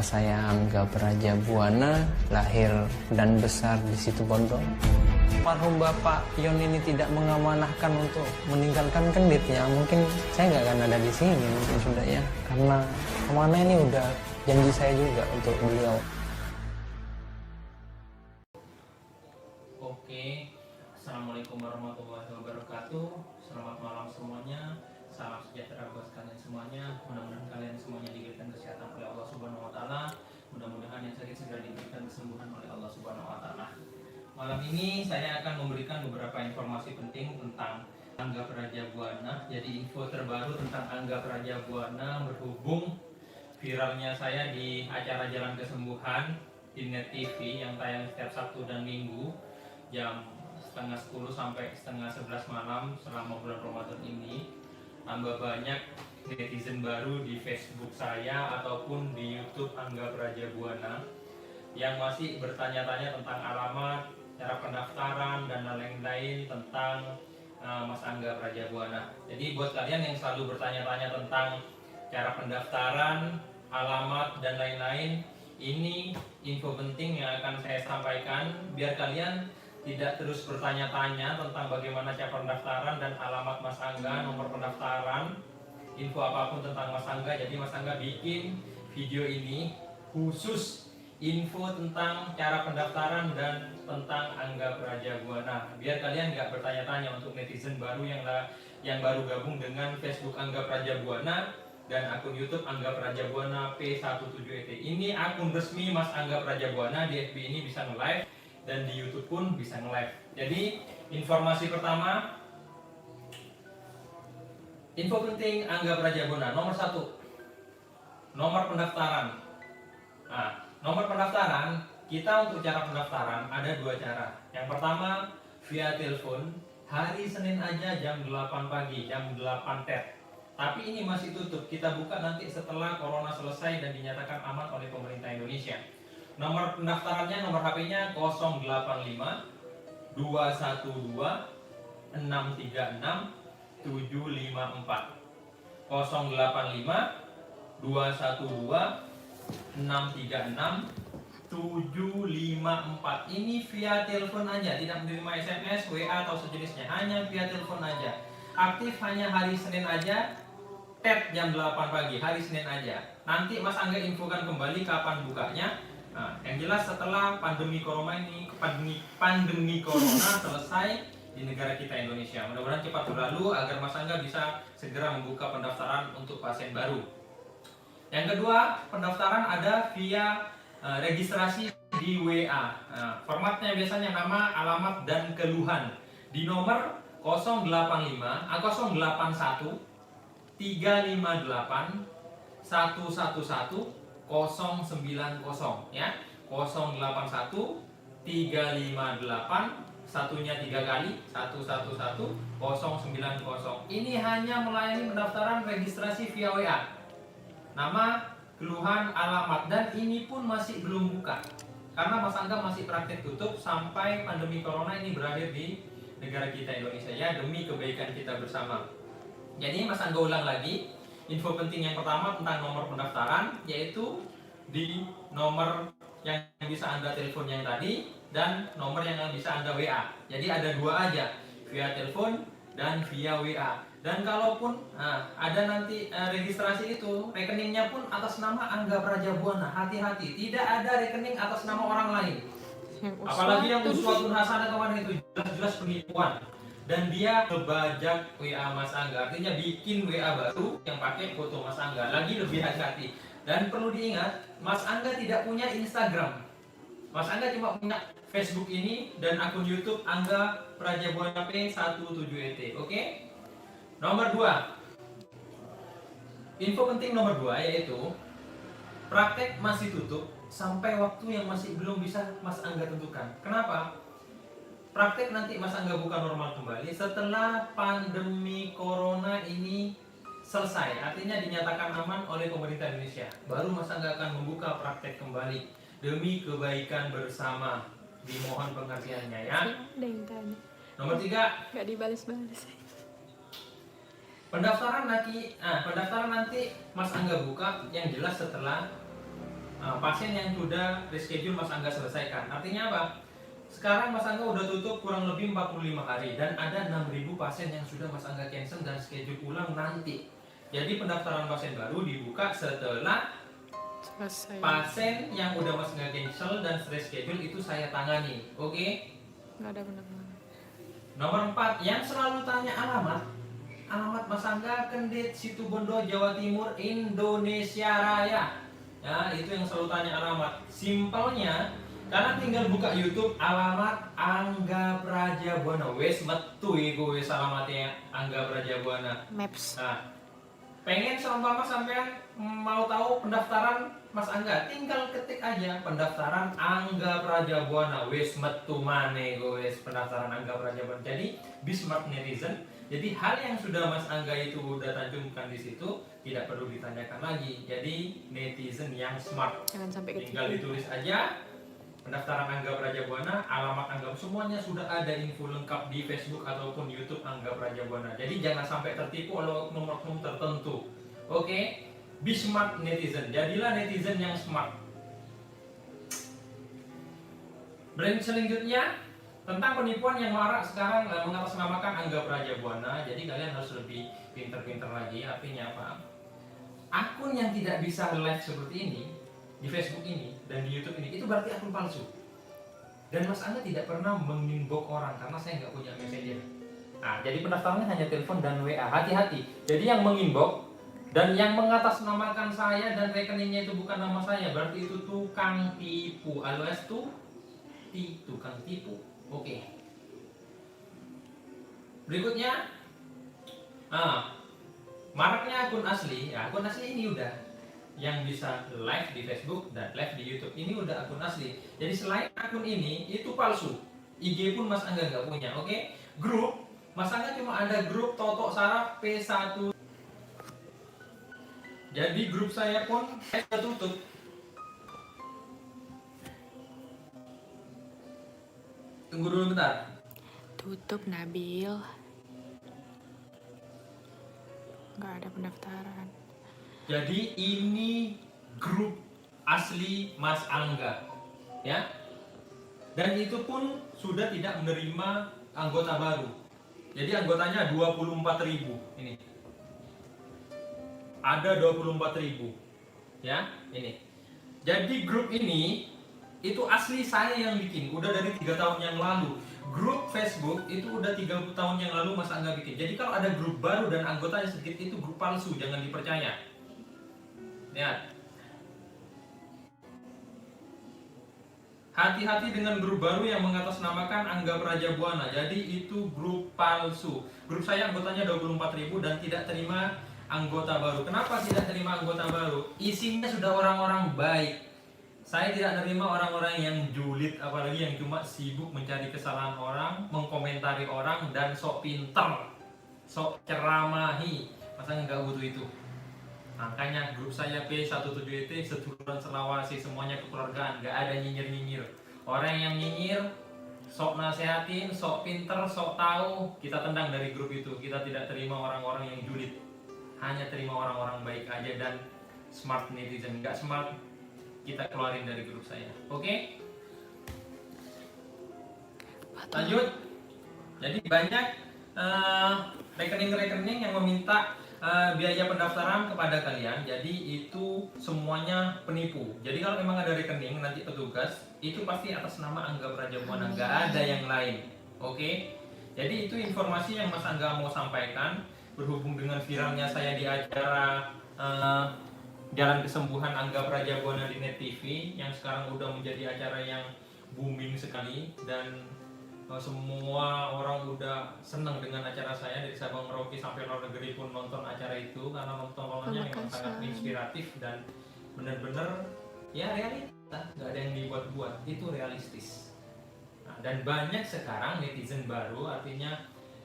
Nama saya Angga Prajabuana, lahir dan besar di Situbondo. Almarhum Bapak Yon ini tidak mengamanahkan untuk meninggalkan Kenditnya, mungkin saya nggak akan ada di sini mungkin sudah ya, karena kemana ini udah janji saya juga untuk beliau. Oke, Assalamualaikum warahmatullahi wabarakatuh. Selamat malam semuanya. Salam sejahtera buat kalian semuanya. Mudah-mudahan kalian semuanya diberikan kesehatan oleh Allah Subhanahu wa taala. Mudah-mudahan yang sakit segera diberikan kesembuhan oleh Allah Subhanahu wa taala. Malam ini saya akan memberikan beberapa informasi penting tentang Angga Prajabuana. Jadi info terbaru tentang Angga Prajabuana berhubung viralnya saya di acara Jalan Kesembuhan di Net TV yang tayang setiap Sabtu dan Minggu jam setengah 10 sampai setengah 11 malam selama bulan Ramadan ini. Tambah banyak netizen baru di Facebook saya ataupun di YouTube Angga Prajabuana yang masih bertanya-tanya tentang alamat, cara pendaftaran dan lain-lain tentang Mas Angga Prajabuana. Jadi buat kalian yang selalu bertanya-tanya tentang cara pendaftaran, alamat dan lain-lain, ini info penting yang akan saya sampaikan biar kalian tidak terus bertanya-tanya tentang bagaimana cara pendaftaran dan alamat Mas Angga, nomor pendaftaran, info apapun tentang Mas Angga. Jadi Mas Angga bikin video ini khusus info tentang cara pendaftaran dan tentang Angga Prajabuana. Biar kalian nggak bertanya-tanya untuk netizen baru yang baru gabung dengan Facebook Angga Prajabuana dan akun YouTube Angga Prajabuana P17ET. Ini akun resmi Mas Angga Prajabuana. Di FB ini bisa nge-live dan di YouTube pun bisa nge-live. Jadi informasi pertama, info penting Angga Prajabuana. Nomor 1, nomor pendaftaran. Nah, nomor pendaftaran, kita untuk cara pendaftaran ada 2 cara. Yang pertama via telepon, hari Senin aja jam 8 pagi, jam 8 tet. Tapi ini masih tutup, kita buka nanti setelah corona selesai dan dinyatakan aman oleh pemerintah Indonesia. Nomor pendaftarannya, nomor HP-nya 085 212 636 754. 085 212 636 754. Ini via telepon aja, tidak menerima SMS, WA atau sejenisnya, hanya via telepon aja. Aktif hanya hari Senin aja, tet jam 8 pagi, hari Senin aja. Nanti Mas Angga infokan kembali kapan bukanya. Nah, yang jelas setelah pandemi corona selesai di negara kita Indonesia. Mudah-mudahan cepat berlalu agar Mas Angga bisa segera membuka pendaftaran untuk pasien baru. Yang kedua, pendaftaran ada via registrasi di WA. Nah, formatnya biasanya nama, alamat, dan keluhan di nomor 081 358 111 090 ya. 081 358 satunya 3 kali 111 090. Ini hanya melayani pendaftaran registrasi via WA. Nama, keluhan, alamat, dan ini pun masih belum buka karena Mas Angga masih praktek tutup sampai pandemi corona ini berakhir di negara kita Indonesia ya, demi kebaikan kita bersama. Jadi Mas Angga ulang lagi, info penting yang pertama tentang nomor pendaftaran, yaitu di nomor yang bisa Anda telepon yang tadi dan nomor yang bisa Anda WA. Jadi ada 2 aja, via telepon dan via WA. Dan kalaupun ada nanti registrasi itu, rekeningnya pun atas nama Angga Prajabuana. Hati-hati, tidak ada rekening atas nama orang lain. Apalagi yang uswatun hasanah kemarin itu jelas-jelas penipuan. Dan dia ngebajak WA Mas Angga, artinya bikin WA baru yang pakai foto Mas Angga. Lagi lebih hati-hati. Dan perlu diingat, Mas Angga tidak punya Instagram. Mas Angga cuma punya Facebook ini dan akun YouTube Angga Prajabuana P17ET. Oke? Nomor 2. Info penting nomor 2 yaitu praktek masih tutup sampai waktu yang masih belum bisa Mas Angga tentukan. Kenapa? Praktek nanti Mas Angga buka normal kembali setelah pandemi corona ini selesai, artinya dinyatakan aman oleh pemerintah Indonesia. Baru Mas Angga akan membuka praktek kembali demi kebaikan bersama. Dimohon pengertiannya ya. Nomor 3. Gak dibalas-balas. Pendaftaran nanti Mas Angga buka yang jelas setelah pasien yang sudah reschedule Mas Angga selesaikan. Artinya apa? Sekarang Mas Angga udah tutup kurang lebih 45 hari dan ada 6.000 pasien yang sudah Mas Angga cancel dan schedule ulang nanti. Jadi pendaftaran pasien baru dibuka setelah Selesai. pasien yang udah Mas Angga cancel dan reschedule itu saya tangani. Oke? Nggak ada benar-benar. Nomor 4, yang selalu tanya alamat. Alamat Mas Angga Kendit, Situbondo, Jawa Timur, Indonesia Raya. Ya, itu yang selalu tanya alamat. Simpelnya, karena tinggal buka YouTube alamat Angga Prajabuana. Wes metu iku wes alamatnya Angga Prajabuana. Maps. Nah, pengen seumpama sampean mau tahu pendaftaran Mas Angga, tinggal ketik aja pendaftaran Angga Prajabuana. Wes metu maneh wes pendaftaran Angga Prajabuana. Jadi be smart netizen. Jadi hal yang sudah Mas Angga itu udah cantumkan di situ tidak perlu ditanyakan lagi. Jadi netizen yang smart. Jangan sampai Tinggal ketipu. ditulis aja pendaftaran Angga Prajabuana, alamat Angga, semuanya sudah ada info lengkap di Facebook ataupun YouTube Angga Prajabuana. Jadi jangan sampai tertipu oleh oknum-oknum tertentu. Oke? Be smart netizen. Jadilah netizen yang smart. Brand selanjutnya tentang penipuan yang marak sekarang mengatasnamakan Angga Prajabuana. Jadi kalian harus lebih pinter-pinter lagi. Artinya apa? Akun yang tidak bisa live seperti ini di Facebook ini dan di YouTube ini itu berarti akun palsu. Dan Mas Angga tidak pernah menginbox orang karena saya nggak punya messenger. Nah, jadi pendaftarannya hanya telepon dan WA. Hati-hati. Jadi yang menginbox dan yang mengatasnamakan saya dan rekeningnya itu bukan nama saya, berarti itu tukang tipu alias tukang tipu. Oke. Berikutnya, maraknya akun asli. Ya, akun asli ini udah yang bisa live di Facebook dan live di YouTube. Ini udah akun asli. Jadi selain akun ini itu palsu. IG pun Mas Angga nggak punya. Oke. Grup Mas Angga cuma ada grup Totok Saraf P1. Jadi grup saya pun sudah tutup. Tunggu dulu bentar. Tutup Nabil. Nggak ada pendaftaran. Jadi ini grup asli Mas Angga, ya. Dan itu pun sudah tidak menerima anggota baru. Jadi anggotanya 24.000 ini. Ada 24.000, ya ini. Jadi grup ini itu asli saya yang bikin, udah dari 3 tahun yang lalu. Grup Facebook itu udah 3 tahun yang lalu Mas Angga bikin. Jadi kalau ada grup baru dan anggotanya sedikit itu grup palsu, jangan dipercaya. Lihat. Hati-hati dengan grup baru yang mengatasnamakan Angga Prajabuana. Jadi itu grup palsu. Grup saya anggotanya 24.000 dan tidak terima anggota baru. Kenapa tidak terima anggota baru? Isinya sudah orang-orang baik. Saya tidak menerima orang-orang yang julid, apalagi yang cuma sibuk mencari kesalahan orang, mengkomentari orang, dan sok pinter, sok ceramahi. Masa nggak butuh itu? Makanya grup saya P17ET, seduluran selawasi, semuanya kekeluargaan, nggak ada nyinyir-nyinyir. Orang yang nyinyir, sok nasehatin, sok pinter, sok tahu, kita tendang dari grup itu. Kita tidak terima orang-orang yang julid. Hanya terima orang-orang baik aja dan smart netizen. Nggak smart, kita keluarin dari grup saya. Oke? Lanjut. Jadi banyak rekening-rekening yang meminta biaya pendaftaran kepada kalian. Jadi itu semuanya penipu. Jadi kalau memang ada rekening nanti petugas itu pasti atas nama Angga Prajabuana, nggak ada yang lain. Oke? Jadi itu informasi yang Mas Angga mau sampaikan berhubung dengan viralnya saya di acara Jalan Kesembuhan Angga Prajabuana di Net TV yang sekarang udah menjadi acara yang booming sekali dan semua orang udah senang dengan acara saya dari Sabang Merauke sampai luar negeri pun nonton acara itu karena nontonannya memang sangat inspiratif dan benar-benar ya realita, nggak ada yang dibuat-buat, itu realistis. Nah, dan banyak sekarang netizen baru, artinya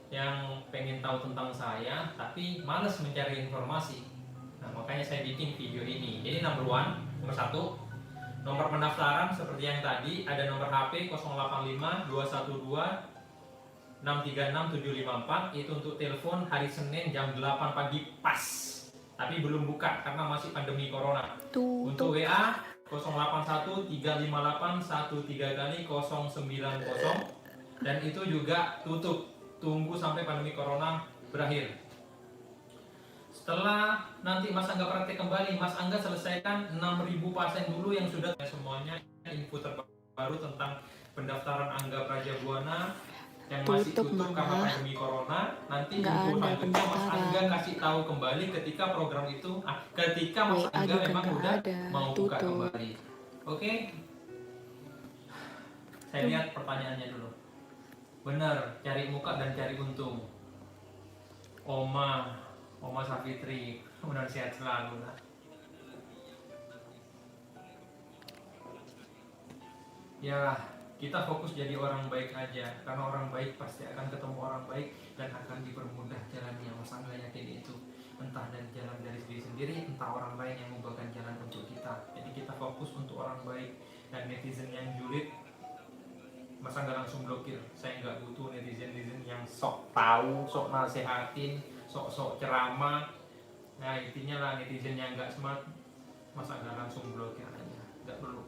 yang pengen tahu tentang saya tapi males mencari informasi. Nah, makanya saya bikin video ini. Jadi nomor 1 nomor pendaftaran seperti yang tadi, ada nomor HP 085 212 636 754, itu untuk telepon hari Senin jam 8 pagi pas. Tapi belum buka karena masih pandemi corona. Untuk WA 081 358 13 kali 090, dan itu juga tutup. Tunggu sampai pandemi corona berakhir. Setelah nanti Mas Angga praktek kembali, Mas Angga selesaikan 6.000 pasien dulu yang sudah semuanya info terbaru tentang pendaftaran Angga Praja Buana yang masih Tutup, tutup karena Mama. pandemi corona. Nanti Nggak info ada selanjutnya Mas Angga pendaftaran. kasih tahu kembali ketika program itu, ketika Mas WA Angga juga memang nggak udah ada, mau buka tutup. kembali. Oke? Saya lihat pertanyaannya dulu. Benar, cari muka dan cari untung. Oma Safitri, mudah sehat selalu lah. Ya, kita fokus jadi orang baik aja, karena orang baik pasti akan ketemu orang baik dan akan dipermudah jalannya. Mas Angga yakin itu, entah dari jalan dari diri sendiri, entah orang lain yang membukakan jalan untuk kita. Jadi kita fokus untuk orang baik, dan netizen yang julid Mas Angga langsung blokir. Saya nggak butuh netizen yang sok tahu, sok nasehatin, sok ceramah. Nah intinya lah netizen yang nggak smart, Mas Angga langsung blokir aja, nggak perlu.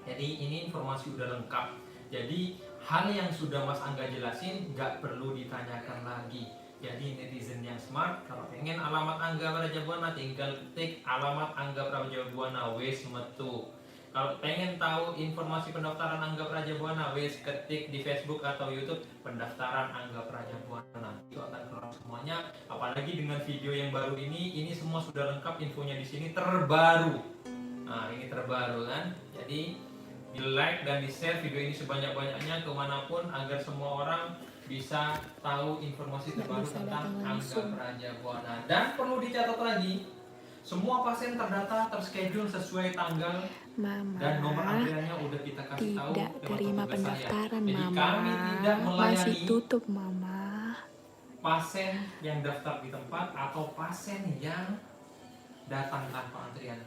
Jadi ini informasi udah lengkap. Jadi hal yang sudah Mas Angga jelasin nggak perlu ditanyakan lagi. Jadi netizen yang smart, kalau pengen alamat Angga Praja Buana tinggal ketik alamat Angga Praja Buana wes metu. Kalau pengen tahu informasi pendaftaran Angga Praja Buana wes ketik di Facebook atau YouTube pendaftaran Angga Praja Buana. Itu akan keluar semuanya. Apalagi dengan video yang baru ini semua sudah lengkap infonya di sini terbaru. Nah ini terbaru kan. Jadi di like dan di share video ini sebanyak-banyaknya kemanapun agar semua orang bisa tahu informasi terbaru tentang Angga Praja Buana. Dan perlu dicatat lagi, semua pasien terdata terschedule sesuai tanggal Mama, dan nomor antriannya udah kita kasih tahu. tidak terima pendaftaran, Jadi Mama. kami tidak melayani Masih tutup, Mama. pasien yang daftar di tempat atau pasien yang datang tanpa antrian.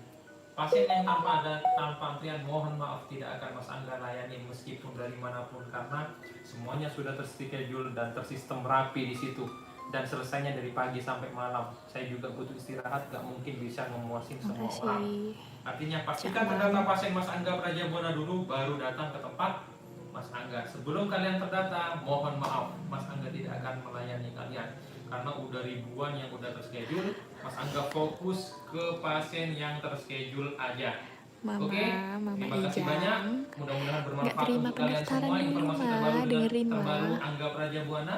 Pasien yang tanpa antrian mohon maaf tidak akan Mas Angga layani meskipun dari manapun, karena semuanya sudah terschedule dan tersistem rapi di situ, dan selesainya dari pagi sampai malam. Saya juga butuh istirahat, gak mungkin bisa memuasin semua orang. Artinya pastikan terdata pasien Mas Angga Praja Buana dulu, baru datang ke tempat Mas Angga. Sebelum kalian terdata, mohon maaf, Mas Angga tidak akan melayani kalian karena udah ribuan yang udah terschedule. Mas Angga fokus ke pasien yang terschedule aja. Mama, Oke, terima kasih banyak. Mudah-mudahan bermanfaat terima untuk kalian pendaftaran semua. dulu, Informasi Ma. terbaru Dengerin, Ma. terbaru Angga Praja Buana.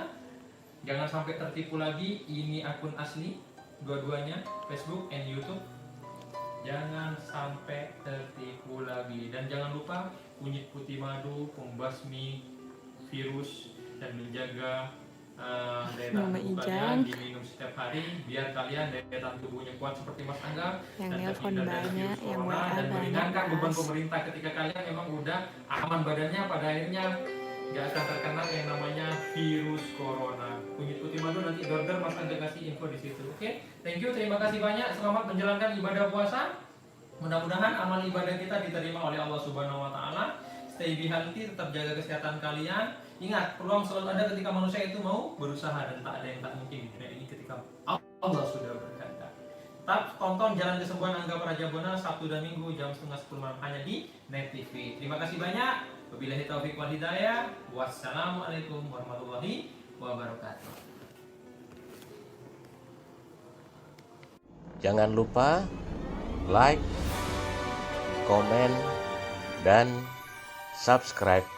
Jangan sampai tertipu lagi. Ini akun asli, dua-duanya Facebook and YouTube. Jangan sampai tertipu lagi. Dan jangan lupa kunyit putih madu, pembasmi virus dan menjaga daya tahan tubuh kalian diminum setiap hari biar kalian daya tahan tubuhnya kuat seperti Mas Angga Yang dan nelpon terhindar dari banyak, virus yang corona, WA dan meringankan banyak, beban Mas. pemerintah ketika kalian memang udah aman badannya, pada akhirnya nggak akan terkena yang namanya virus corona. Kunyit putih madu nanti order Mas Angga kasih info di situ. Oke, thank you, terima kasih banyak. Selamat menjalankan ibadah puasa. Mudah-mudahan amal ibadah kita diterima oleh Allah Subhanahu Wa Taala. Stay healthy, tetap jaga kesehatan kalian. Ingat, peluang selalu ada ketika manusia itu mau berusaha, dan tak ada yang tak mungkin di dunia ini ketika Allah sudah berkehendak. Tetap tonton Jalan Kesembuhan Angga Praja Buana Sabtu dan Minggu jam 9:30 malam hanya di Net TV. Terima kasih banyak. Wabillahi taufiq wal hidayah. Wassalamualaikum warahmatullahi wabarakatuh. Jangan lupa like, komen, dan subscribe